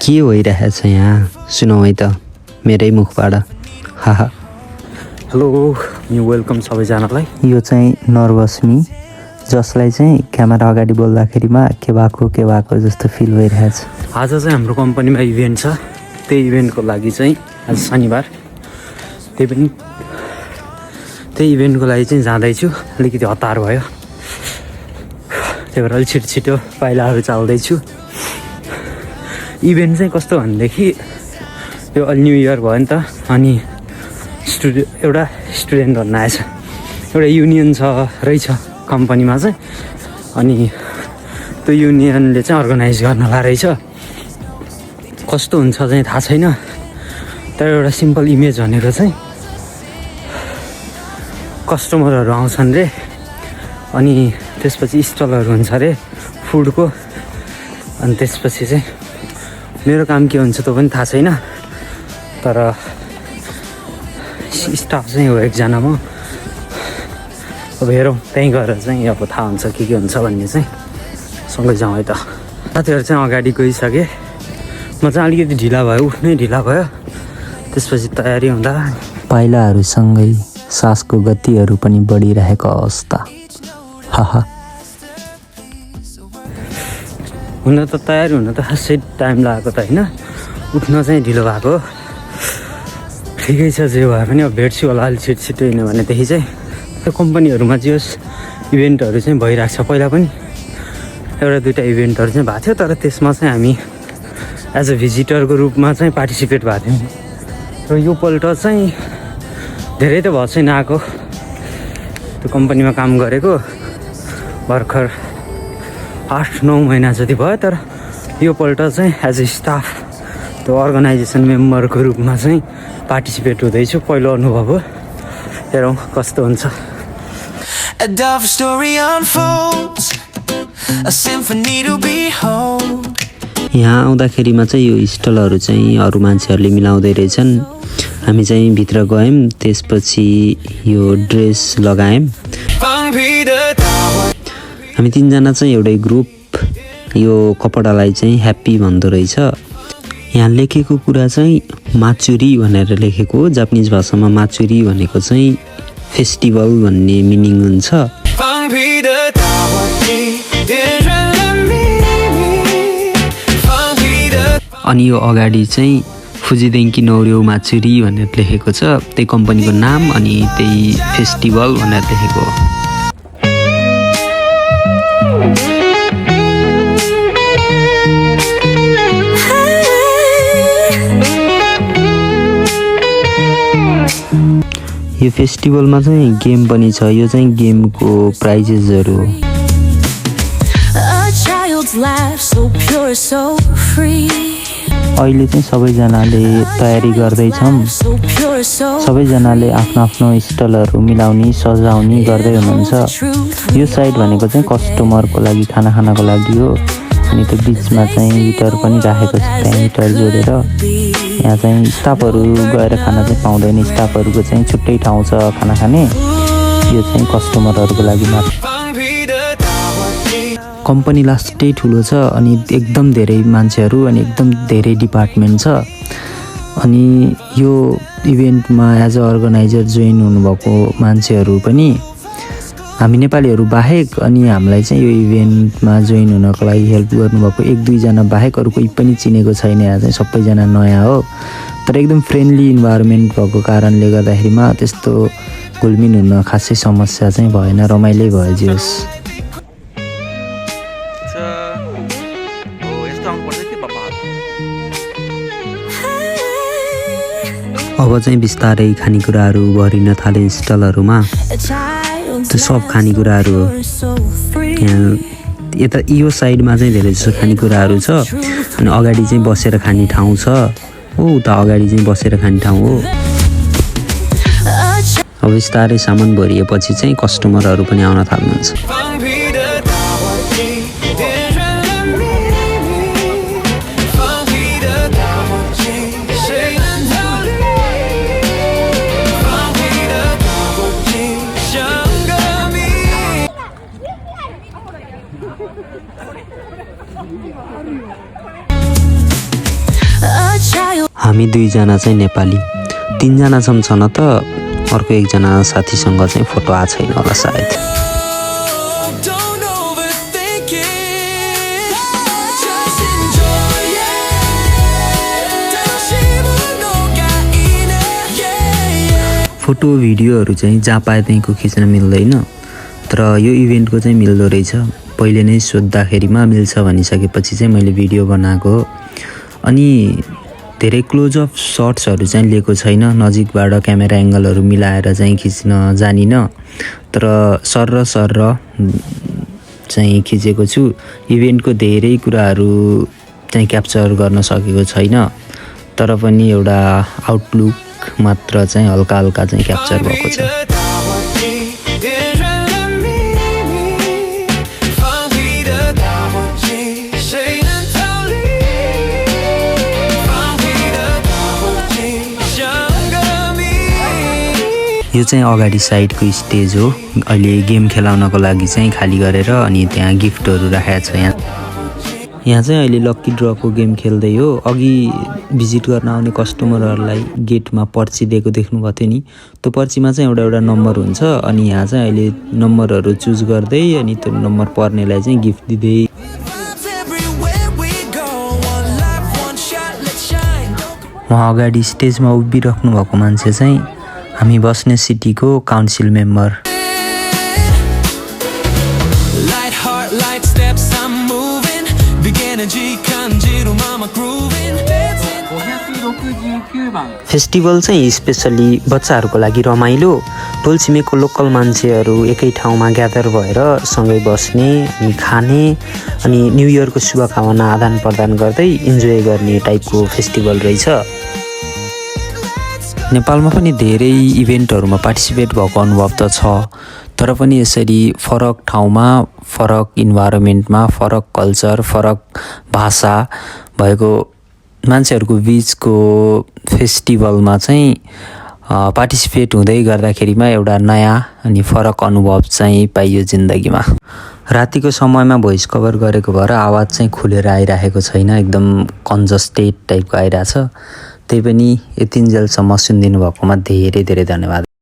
के भइरहेछ यहाँ सुनौ है त मेरै मुखबाट। हाहा। हेलो वेलकम सबैजनालाई। यो चाहिँ नर्भस मी, जसलाई चाहिँ क्यामेरा अगाडि बोल्दाखेरिमा के भएको जस्तो फिल भइरहेछ। आज चाहिँ हाम्रो कम्पनीमा इभेन्ट छ, त्यही इभेन्टको लागि चाहिँ आज शनिबार, त्यही इभेन्टको लागि चाहिँ जाँदैछु। अलिकति हतार भयो, त्यही भएर अलिक छिटो पाइलाहरू चाल्दैछु। इभेन्ट चाहिँ कस्तो भनेदेखि यो अलि न्यू इयर भयो नि त, अनि एउटा स्टुडेन्ट भन्न आएछ, एउटा युनियन रहेछ कम्पनीमा चाहिँ, अनि त्यो युनियनले चाहिँ अर्गनाइज गर्नला रहेछ। कस्तो हुन्छ चाहिँ थाहा छैन, तर एउटा सिम्पल इमेज भनेको चाहिँ कस्टमरहरू आउँछन् रे, अनि त्यसपछि स्टलहरू हुन्छ अरे फुडको, अनि त्यसपछि चाहिँ मेरो काम के हुन्छ त्यो पनि थाहा छैन, तर स्टाफ चाहिँ हो एकजना म। अब हेरौँ त्यहीँ गएर चाहिँ अब थाहा हुन्छ के हुन्छ भन्ने चाहिँ। सँगै जाउँ है त। साथीहरू चाहिँ अगाडि गइसके, म चाहिँ अलिकति ढिला भयो, उठ्नै ढिला भयो। त्यसपछि तयारी हुँदा पाइलाहरूसँगै सासको गतिहरू पनि बढिरहेको अवस्था। हाहा। हुन त तयारी हुन त खासै टाइम लागेको त होइन, उठ्न चाहिँ ढिलो भएको। ठिकै छ, जे भए पनि अब भेट्छु होला अलिक छिटो हिँड्यो भनेदेखि चाहिँ। त्यो कम्पनीहरूमा चाहिँ यस इभेन्टहरू चाहिँ भइरहेको छ। पहिला पनि एउटा दुइटा इभेन्टहरू चाहिँ भएको थियो, तर त्यसमा चाहिँ हामी एज अ भिजिटरको रूपमा चाहिँ पार्टिसिपेट भएको थियौँ। र योपल्ट चाहिँ धेरै त भएको छैन आएको, त्यो कम्पनीमा काम गरेको भर्खर 8-9 महिना जति भयो, तर योपल्ट चाहिँ एज अ स्टाफ त्यो अर्गनाइजेसन मेम्बरको रूपमा चाहिँ पार्टिसिपेट हुँदैछु। पहिलो अनुभव हो, हेरौँ कस्तो हुन्छ। यहाँ आउँदाखेरिमा चाहिँ यो स्टलहरू चाहिँ अरू मान्छेहरूले मिलाउँदै रहेछन्। हामी चाहिँ भित्र गयौँ, त्यसपछि यो ड्रेस लगायौँ। हामी तिनजना चाहिँ एउटै ग्रुप, यो कपडालाई चाहिँ ह्याप्पी भन्दो रहेछ। यहाँ लेखेको कुरा चाहिँ माचुरी भनेर लेखेको हो। जापानिज भाषामा माचुरी भनेको चाहिँ फेस्टिभल भन्ने मिनिङ हुन्छ। अनि यो अगाडि चाहिँ फुजिदेङ्की नौर्यो माचुरी भनेर लेखेको छ, त्यही कम्पनीको नाम, अनि त्यही फेस्टिभल भनेर लेखेको हो। यो फेस्टिभलमा चाहिँ गेम पनि छ। यो चाहिँ गेमको प्राइजेसहरू हो। अहिले चाहिँ सबैजनाले तयारी गर्दैछौँ। सबैजनाले आफ्नो आफ्नो स्टलहरू मिलाउने सजाउने गर्दै हुनुहुन्छ। यो साइड भनेको चाहिँ कस्टमरको लागि खाना खानको लागि हो, अनि त्यो बिचमा चाहिँ हिटर पनि राखेको छ, त्यहाँ हिटर जोडेर। यहाँ चाहिँ स्टाफहरू गएर खाना चाहिँ पाउँदैन, स्टाफहरूको चाहिँ छुट्टै ठाउँ छ खाना खाने। यो चाहिँ कस्टमरहरूको लागि मात्र। कम्पनी लास्टै ठुलो छ, अनि एकदम धेरै मान्छेहरू, अनि एकदम धेरै डिपार्टमेन्ट छ। अनि यो इभेन्टमा एज अ अर्गनाइजर जोइन हुनुभएको मान्छेहरू पनि हामी नेपालीहरू बाहेक, अनि हामीलाई चाहिँ यो इभेन्टमा जोइन हुनको लागि हेल्प गर्नुभएको 1-2 बाहेक अरू कोही पनि चिनेको छैन। यहाँ चाहिँ सबैजना नयाँ हो, तर एकदम फ्रेन्डली इन्भाइरोमेन्ट भएको कारणले गर्दाखेरिमा त्यस्तो घुलमिल हुन खासै समस्या चाहिँ भएन, रमाइलै भयो जे होस्। अब चाहिँ बिस्तारै खानेकुराहरू भरिन थाले स्टलहरूमा। त्यो सब खानेकुराहरू हो। यहाँ यता यो साइडमा चाहिँ धेरै जस्तो खानेकुराहरू छ, अनि अगाडि चाहिँ बसेर खाने ठाउँ छ। हो उता अगाडि चाहिँ बसेर खाने ठाउँ हो। अब बिस्तारै सामान भरिएपछि चाहिँ कस्टमरहरू पनि आउन थाल्नुहुन्छ। हामी दुईजना चाहिँ नेपाली, 3 जना छौँ छन त अर्को एकजना साथीसँग चाहिँ फोटो आएको छैन होला सायद। Don't overthink it. Just enjoy it. Photo भिडियोहरू चाहिँ जहाँ पाए त्यहीँको खिच्न मिल्दैन, तर यो इभेन्टको चाहिँ मिल्दो रहेछ। पहिले नै सोद्धाखेरिमा मिल्छ भनिसकेपछि चाहिँ मैले भिडियो बनाएको हो। अनि धेरै क्लोज अफ सर्ट्सहरू चाहिँ लिएको छैन, नजिकबाट क्यामेरा एङ्गलहरू मिलाएर चाहिँ खिच्न जानिनँ, तर सर चाहिँ खिचेको छु। इभेन्टको धेरै कुराहरू चाहिँ क्याप्चर गर्न सकेको छैन, तर पनि एउटा आउटलुक मात्र चाहिँ हल्का हल्का चाहिँ क्याप्चर भएको छ। यो चाहिँ अगाडि साइडको स्टेज हो। अहिले गेम खेलाउनको लागि चाहिँ खाली गरेर अनि त्यहाँ गिफ्टहरू राखेको छ। यहाँ चाहिँ अहिले लक्की ड्रको गेम खेल्दै हो। अघि भिजिट गर्न आउने कस्टमरहरूलाई गेटमा पर्ची दिएको देख्नुभएको थियो नि, त्यो पर्चीमा चाहिँ एउटा नम्बर हुन्छ। अनि यहाँ चाहिँ अहिले नम्बरहरू चुज गर्दै अनि त्यो नम्बर पर्नेलाई चाहिँ गिफ्ट दिँदै। उहाँ अगाडि स्टेजमा उभिराख्नु भएको मान्छे चाहिँ हामी बस्ने सिटीको काउन्सिल मेम्बर। फेस्टिभल चाहिँ स्पेसली बच्चाहरूको लागि रमाइलो। टोलछिमेकको लोकल मान्छेहरू एकै ठाउँमा ग्यादर भएर सँगै बस्ने अनि खाने अनि न्यू इयरको शुभकामना आदान प्रदान गर्दै इन्जोय गर्ने टाइपको फेस्टिभल रहेछ। नेपालमा पनि धेरै इभेन्टहरूमा पार्टिसिपेट भएको अनुभव त छ, तर पनि यसरी फरक ठाउँमा, फरक इन्भाइरोमेन्टमा, फरक कल्चर, फरक भाषा भएको मान्छेहरूको बिचको फेस्टिभलमा चाहिँ पार्टिसिपेट हुँदै गर्दाखेरिमा एउटा नयाँ अनि फरक अनुभव चाहिँ पाइयो जिन्दगीमा। रातिको समयमा भोइस कभर गरेको भएर आवाज चाहिँ खुलेर आइरहेको छैन, एकदम कन्जस्टेड टाइपको आइरहेछ। त्यही पनि यतिन्जेलसम्म सुनिदिनु भएकोमा धेरै धेरै धन्यवाद।